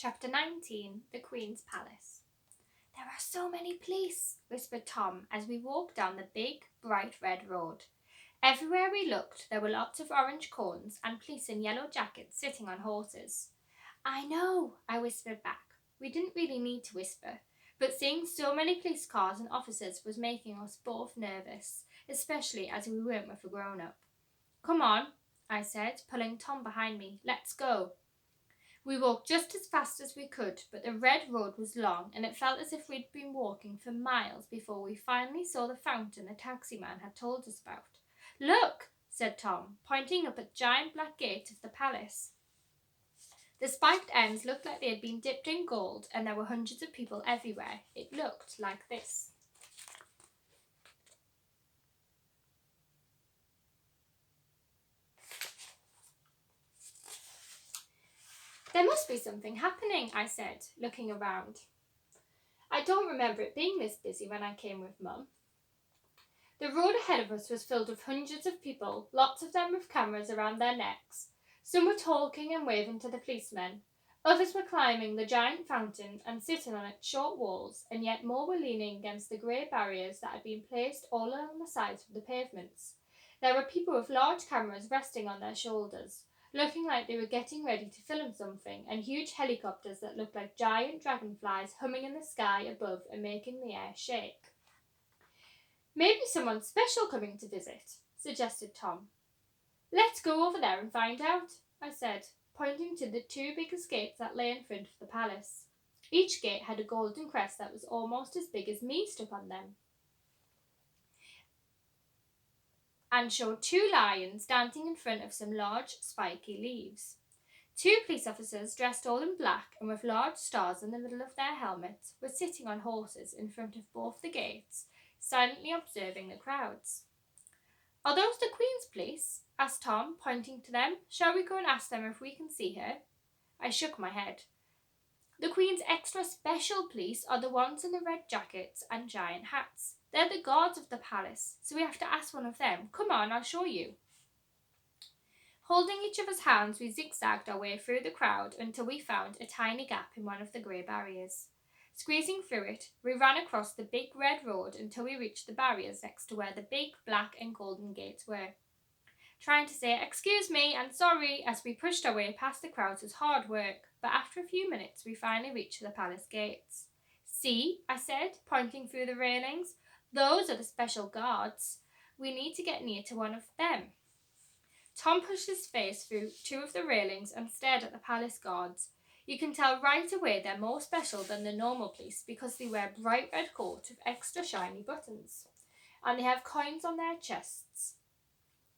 Chapter 19, The Queen's Palace. "There are so many police," whispered Tom as we walked down the big, bright red road. Everywhere we looked, there were lots of orange cones and police in yellow jackets sitting on horses. "I know," I whispered back. We didn't really need to whisper, but seeing so many police cars and officers was making us both nervous, especially as we weren't with a grown-up. "Come on," I said, pulling Tom behind me. "Let's go." We walked just as fast as we could, but the red road was long, and it felt as if we'd been walking for miles before we finally saw the fountain the taxi-man had told us about. "Look," said Tom, pointing up at the giant black gate of the palace. The spiked ends looked like they had been dipped in gold, and there were hundreds of people everywhere. It looked like this. "There must be something happening," I said, looking around. I don't remember it being this busy when I came with Mum. The road ahead of us was filled with hundreds of people, lots of them with cameras around their necks. Some were talking and waving to the policemen. Others were climbing the giant fountain and sitting on its short walls, and yet more were leaning against the grey barriers that had been placed all along the sides of the pavements. There were people with large cameras resting on their shoulders, looking like they were getting ready to film something, and huge helicopters that looked like giant dragonflies humming in the sky above and making the air shake. "Maybe someone special coming to visit," suggested Tom. "Let's go over there and find out," I said, pointing to the two biggest gates that lay in front of the palace. Each gate had a golden crest that was almost as big as me stuck on them, and showed two lions dancing in front of some large spiky leaves. Two police officers, dressed all in black and with large stars in the middle of their helmets, were sitting on horses in front of both the gates, silently observing the crowds. "Are those the Queen's police?" asked Tom, pointing to them. "Shall we go and ask them if we can see her?" I shook my head. "The Queen's extra special police are the ones in the red jackets and giant hats. They're the guards of the palace, so we have to ask one of them. Come on, I'll show you." Holding each other's hands, we zigzagged our way through the crowd until we found a tiny gap in one of the grey barriers. Squeezing through it, we ran across the big red road until we reached the barriers next to where the big black and golden gates were. Trying to say "excuse me" and "sorry" as we pushed our way past the crowds was hard work, but after a few minutes we finally reached the palace gates. "See," I said, pointing through the railings. "Those are the special guards. We need to get near to one of them." Tom pushed his face through two of the railings and stared at the palace guards. You can tell right away they're more special than the normal police because they wear bright red coats with extra shiny buttons, and they have coins on their chests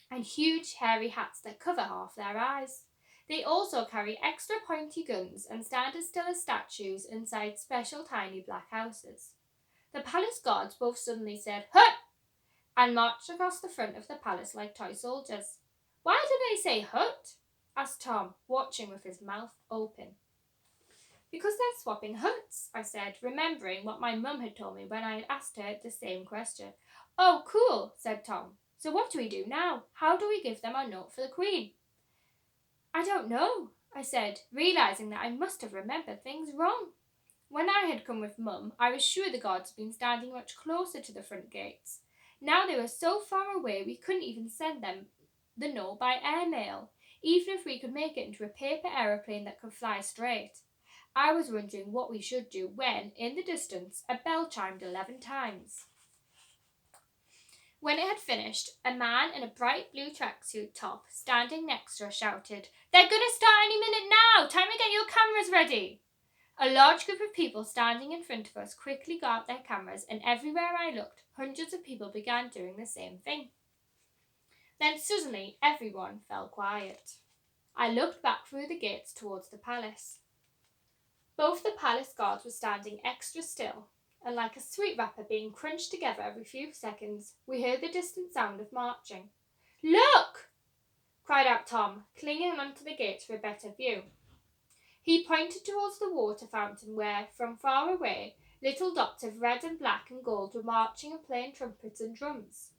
and huge hairy hats that cover half their eyes. They also carry extra pointy guns and stand as still as statues inside special tiny black houses. The palace guards both suddenly said "Hut!" and marched across the front of the palace like toy soldiers. "Why do they say hut?" asked Tom, watching with his mouth open. "Because they're swapping huts," I said, remembering what my mum had told me when I had asked her the same question. "Oh, cool," said Tom. "So what do we do now? How do we give them our note for the Queen?" "I don't know," I said, realizing that I must have remembered things wrong. When I had come with Mum, I was sure the guards had been standing much closer to the front gates. Now they were so far away we couldn't even send them the note by airmail, even if we could make it into a paper aeroplane that could fly straight. I was wondering what we should do when, in the distance, a bell chimed 11 times. When it had finished, a man in a bright blue tracksuit top, standing next to us, shouted, "They're going to start any minute now! Time to get your cameras ready!" A large group of people standing in front of us quickly got out their cameras, and everywhere I looked, hundreds of people began doing the same thing. Then suddenly everyone fell quiet. I looked back through the gates towards the palace. Both the palace guards were standing extra still, and like a sweet wrapper being crunched together every few seconds, we heard the distant sound of marching. "Look!" cried out Tom, clinging onto the gate for a better view. He pointed towards the water fountain where, from far away, little dots of red and black and gold were marching and playing trumpets and drums.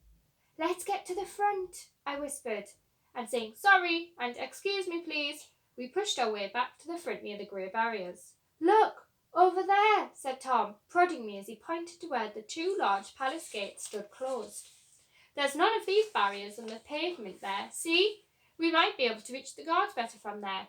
"Let's get to the front," I whispered, and saying "sorry" and "excuse me please," We pushed our way back to the front near the grey barriers. "Look, over there," said Tom, prodding me as he pointed to where the two large palace gates stood closed. "There's none of these barriers on the pavement there. See? We might be able to reach the guards better from there."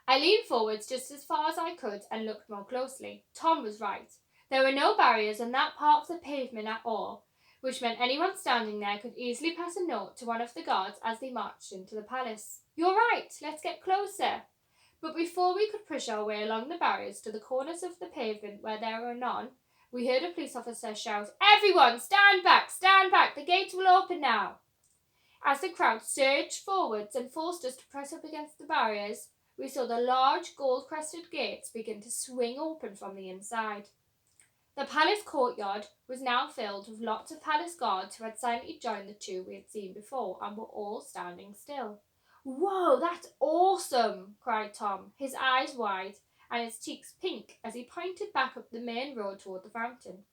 I leaned forwards just as far as I could and looked more closely. Tom was right. There were no barriers on that part of the pavement at all, which meant anyone standing there could easily pass a note to one of the guards as they marched into the palace. "You're right, let's get closer." But before we could push our way along the barriers to the corners of the pavement where there were none, we heard a police officer shout, "Everyone, stand back, the gates will open now." As the crowd surged forwards and forced us to press up against the barriers, we saw the large gold-crested gates begin to swing open from the inside. The palace courtyard was now filled with lots of palace guards who had silently joined the two we had seen before and were all standing still. "Whoa, that's awesome!" cried Tom, his eyes wide and his cheeks pink as he pointed back up the main road toward the fountain.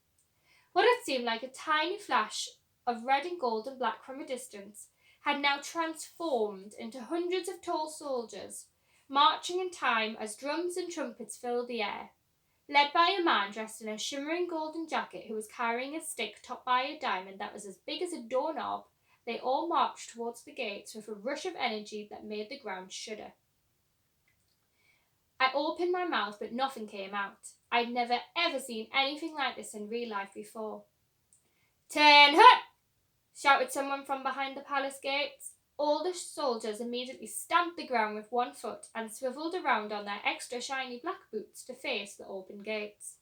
What had seemed like a tiny flash of red and gold and black from a distance had now transformed into hundreds of tall soldiers, marching in time as drums and trumpets filled the air. Led by a man dressed in a shimmering golden jacket who was carrying a stick topped by a diamond that was as big as a doorknob, they all marched towards the gates with a rush of energy that made the ground shudder. I opened my mouth, but nothing came out. I'd never ever seen anything like this in real life before. "Turn hut!" shouted someone from behind the palace gates. All the soldiers immediately stamped the ground with one foot and swiveled around on their extra shiny black boots to face the open gates.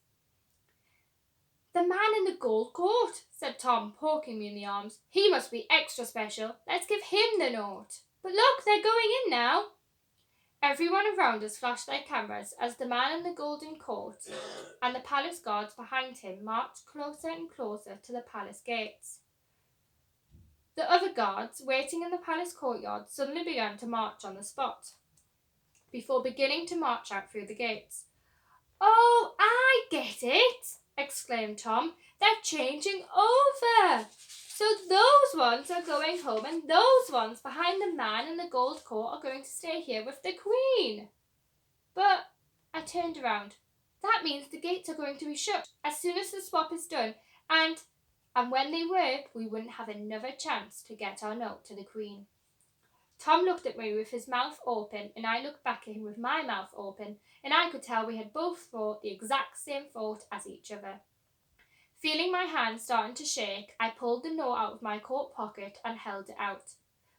"The man in the gold coat," said Tom, poking me in the arms. "He must be extra special. Let's give him the note. But look, they're going in now." Everyone around us flashed their cameras as the man in the golden coat and the palace guards behind him marched closer and closer to the palace gates. The other guards, waiting in the palace courtyard, suddenly began to march on the spot, before beginning to march out through the gates. "Oh, I get it!" exclaimed Tom. "They're changing over! So those ones are going home, and those ones behind the man in the gold coat are going to stay here with the Queen." But I turned around. "That means the gates are going to be shut as soon as the swap is done, and when they were, we wouldn't have another chance to get our note to the Queen." Tom looked at me with his mouth open, and I looked back at him with my mouth open, and I could tell we had both thought the exact same thought as each other. Feeling my hand starting to shake, I pulled the note out of my coat pocket and held it out.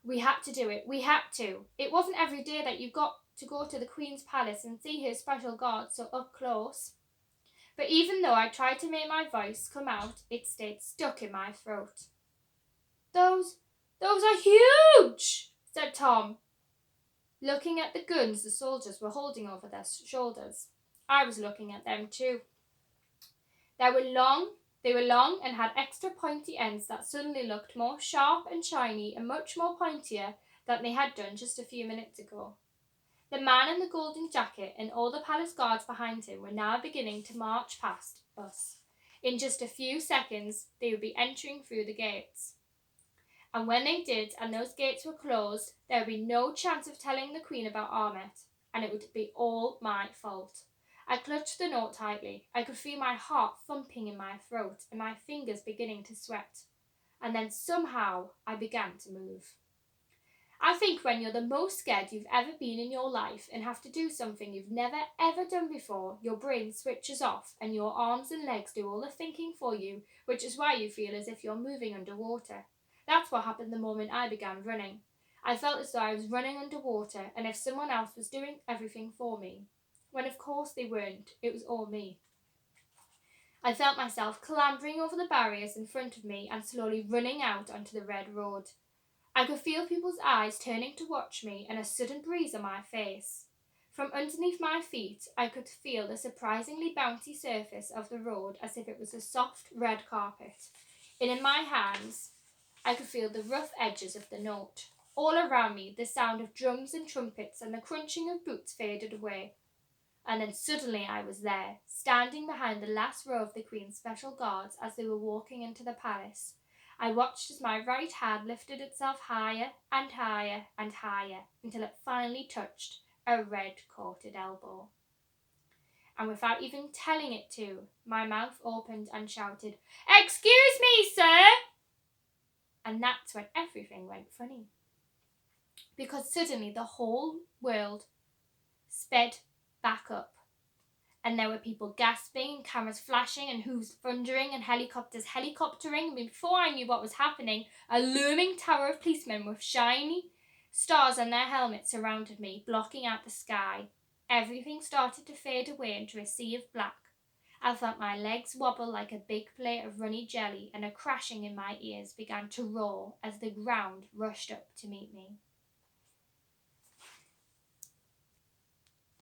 We had to do it. We had to. It wasn't every day that you got to go to the Queen's palace and see her special guards so up close. But even though I tried to make my voice come out, it stayed stuck in my throat. Those are huge," said Tom, looking at the guns the soldiers were holding over their shoulders. I was looking at them too. They were long and had extra pointy ends that suddenly looked more sharp and shiny and much more pointier than they had done just a few minutes ago. The man in the golden jacket and all the palace guards behind him were now beginning to march past us. In just a few seconds, they would be entering through the gates. And when they did, and those gates were closed, there would be no chance of telling the Queen about Ahmet, and it would be all my fault. I clutched the note tightly. I could feel my heart thumping in my throat and my fingers beginning to sweat. And then somehow I began to move. I think when you're the most scared you've ever been in your life and have to do something you've never ever done before, your brain switches off and your arms and legs do all the thinking for you, which is why you feel as if you're moving underwater. That's what happened the moment I began running. I felt as though I was running underwater and if someone else was doing everything for me. When of course they weren't, it was all me. I felt myself clambering over the barriers in front of me and slowly running out onto the red road. I could feel people's eyes turning to watch me and a sudden breeze on my face. From underneath my feet, I could feel the surprisingly bouncy surface of the road as if it was a soft red carpet. And in my hands, I could feel the rough edges of the note. All around me, the sound of drums and trumpets and the crunching of boots faded away. And then suddenly I was there, standing behind the last row of the Queen's special guards as they were walking into the palace. I watched as my right hand lifted itself higher and higher and higher until it finally touched a red-coated elbow. And without even telling it to, my mouth opened and shouted, "Excuse me, sir!" And that's when everything went funny. Because suddenly the whole world sped back up. And there were people gasping, and cameras flashing, and hooves thundering, and helicopters helicoptering. And before I knew what was happening, a looming tower of policemen with shiny stars on their helmets surrounded me, blocking out the sky. Everything started to fade away into a sea of black. I felt my legs wobble like a big plate of runny jelly, and a crashing in my ears began to roar as the ground rushed up to meet me.